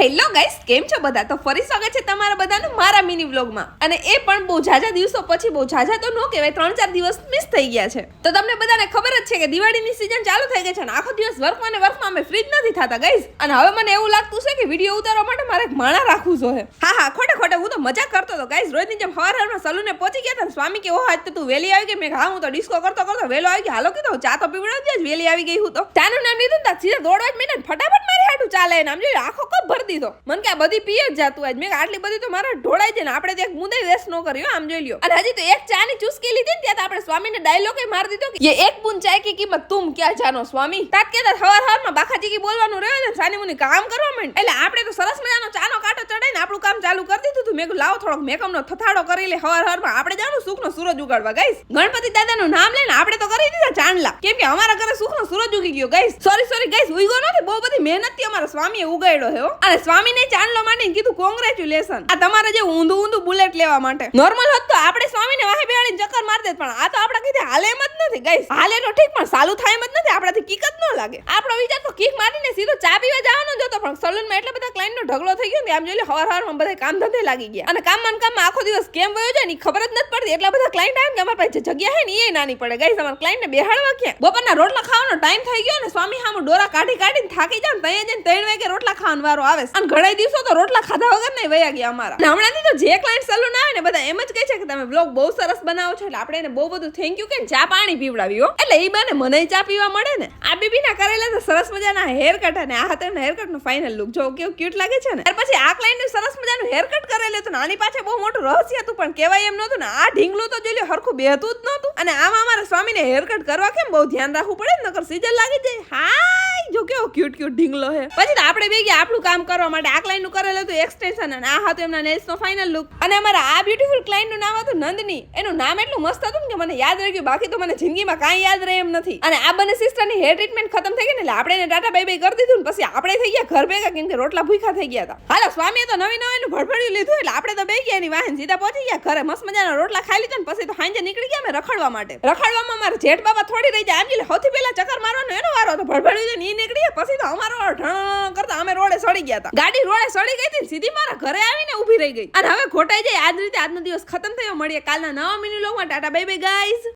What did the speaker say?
Hello guys, કેમ છો બધા? તો ફરી સ્વાગત છે તમારા બધાનું મારા મિની વ્લોગમાં. અને એ પણ બહુ ઝાઝા દિવસો પછી, બહુ ઝાઝા તો ન કહેવાય, 3-4 દિવસ મિસ થઈ ગયા છે. તો તમને બધાને ખબર જ છે કે દિવાળીની સીઝન ચાલુ થઈ ગઈ છે અને આખો દિવસ વર્કમાં અમે ફ્રી જ નથી થતા ગાઈસ. અને હવે મને એવું લાગતું છે કે વિડીયો ઉતારવા માટે મારે એક માણા રાખવું જોઈએ. હા ખોટે હું તો મજાક કરતો હતો ગાઈસ. રોજની જેમ સવારમાં સલૂને પહોંચી ગયા હતા. સ્વામી કે આજ તો તું વેલી આવી ગઈ. મેં હા, હું તો ડિસ્કો કરતો વેલો આવી ગઈ. હાલો કીધું ચા તો પીવડાવજે, વેલી આવી ગઈ હું તો. ચાનું નામ લીધું ને સીધા દોડવા જ મીને ફટાફટ મારી હાટું ચાલે ને આમ જોઈ આખો કપ ભરી દીધો. મને કે આ બધી પીએ જ જાતું આજ. મેં આટલી બધી તો મારે ઢોળાઈ છે ને આપણે ત્યાં મુદ્દે વેસ્ટ ન કર્યો. આમ જોઈ લ્યો. અને હજી તો એક ચા ની ચુસ્કી લીધી ને ત્યાં આપણે સ્વામીને ડાયલોગ મારી દીધો કે ये एक बूंद चाय की कीमत तुम क्या जानो स्वामी. તાત કેતા હવારમાં બાખાજી કી બોલવાનું રહ્યો ને સાની મુની કામ કરવા માંડ. એટલે આપણે તો સરસ મજાનો ચાનો કાંટો ચડાઈને આપણું કામ ચાલુ કરી દીધું હતું. મેં કીધું લાવો થોડોક મેકઅપનો થથાડો કરી લે હવારમાં. આપણે જાણું સુખનો સૂરજ ઉગાડવા ગાઈસ. ગણપતિ દાદાનું નામ લઈને આપણે તો કરી દીધા ચાંદલા. કેમ કે અમારા ઘરે સુખનો સૂરજ ઉગી ગયો ગાઈસ. સોરી ગાઈસ, ઉગ્યો નથી, બહુ બધી મહેનતથી અમારા સ્વામીએ ઉગાડ્યો છે. અને સ્વામીને ચાંદલો માંડીને કીધું કોંગ્રેચ્યુલેશન આ તમારે જે ઊંધું બુલેટ લેવા માટે. નોર્મલ હોત તો આપણે સ્વામીને વાહે બેહાડીને ચક્કર મારી દેત, પણ આ તો આપણે કીધે હાલે એમ જ નથી ગાઈસ. હાલે તો ઠીક પણ સાલું થાય એમ જ નથી. આપણાથી કિક જ ન લાગે. આપણો વિચાર તો કિક મારીને સીધો ચા પીવા જવાનો જ હતો, પણ સલૂનમાં એટલા બધા ક્લાયન્ટનો ઢગલો થઈ ગયો ને આમ જોઈ લે હવારમાં બધા કામ ધંધે લાગી ગયા. અને કામમાં આખો દિવસ કેમ વયો જાય ને ખબર જ નથી પડતી. એટલા બધા ક્લાયન્ટ આવે કે અમારી પાસે જગ્યા હે ને એ નાની પડે ગાઈસ. અમારા ક્લાયન્ટને બેહાડવા ક્યાં? બપોરના રોટલા ખાવાનો ટાઈમ થઈ ગયો ને સ્વામી સામે ડોરા કાઢીને થાકી જાય ને ત્યાં જઈને 3 વાગે રોટલા ખાવાનો વારો આવે. અને ઘણા દિવસો તો રોટલા ખાધા વગર નહીં વયા ગયા અમારા. હમણાંથી તો જે ક્લાયન્ટ સલૂન આવે ને બધા એમ જ કહે છે કે તમે વ્લોગ બહુ સરસ બનાવો છો. એટલે આપણે એને બહુ બધું થેન્ક યુ કે ચા પાણી પીવડાવ્યો. એટલે એ બાને મને ચા પીવા મળે ને. આ બીબીના કરેલા તો સરસ મજાના હેર કટ અને આ હતા એના હેર કટ નું ફાઇનલ લુક જો કેવું ક્યુટ લાગે છે ને. પછી આ ક્લાયન્ટ નું સરસ મજાનું હેર કટ કરેલું હતું. આની પાછળ બહુ મોટું રહસ્ય હતું પણ કહેવાય એમ નહોતું ને. આ ઢીંગલું તો જોઈ લો હરખું બેહતું જ નહોતું. અને આમાં અમારા સ્વામીને હેર કટ કરવા કેમ બહુ ધ્યાન રાખવું પડે ને, નકર સીઝન લાગી જાય. હાય જો કેવો ક્યુટ ઢીંગલો છે. પછી તો આપણે બે ગયા આપણું કામ કરવા માટે. આ ક્લાયન્ટ નું કરેલું હતું એક્સટેન્શન અને આ હતું એમના નેલ્સ નો ફાઇનલ લુક. અને અમારા આ બ્યુટીફુલ ક્લાયન્ટ નું નામ હતું નંદની. એનું નામ એટલું મસ્ત હતું કે મને યાદ રહી ગયું, બાકી તો મને જિંદગીમાં કાંઈ યાદ રહે એમ નથી. અને આ બંને સિસ્ટરની હેર ટ્રીટમેન્ટ ખતમ થઈ ગઈ ને એટલે આપણે એને ટાટા બાય બાય કરી દીધું ને પછી આપણે થઈ ગયા ઘર ભેગા કેમ કે રોટલા ભૂખ્યા થઈ ગયા હતા. હાલો સ્વામીએ તો નવીનું ભડભડ્યું લીધું એટલે આપણે તો બે ગયા એની વાહન સીધા પહોંચી ગયા ઘરે. મસ્ત મજાના રોટલા ખાઈ લીધા ને પછી તો સાંજે નીકળી ગયા અમે રખડવા માટે. રખડવામાં મારા જેઠ બાબા થોડી રહી જાય. આમ એટલે સૌથી પહેલા ચક્કર મારવાનો એનો વારો હતો. ભડભડ્યું ને એ નીકળી ગયા પછી તો અમારો ઢણ કરતા અમે રોડે સડી ગયા હતા. ગાડી રોડે સડી ગઈ હતી સીધી મારા ઘરે આવીને ઊભી રહી ગઈ. અને હવે ખોટાઈ જાય. આજ રીતે આજનો દિવસ ખતમ થયો. મળીએ કાલના નવા મિની વ્લોગમાં. Tata bye bye guys.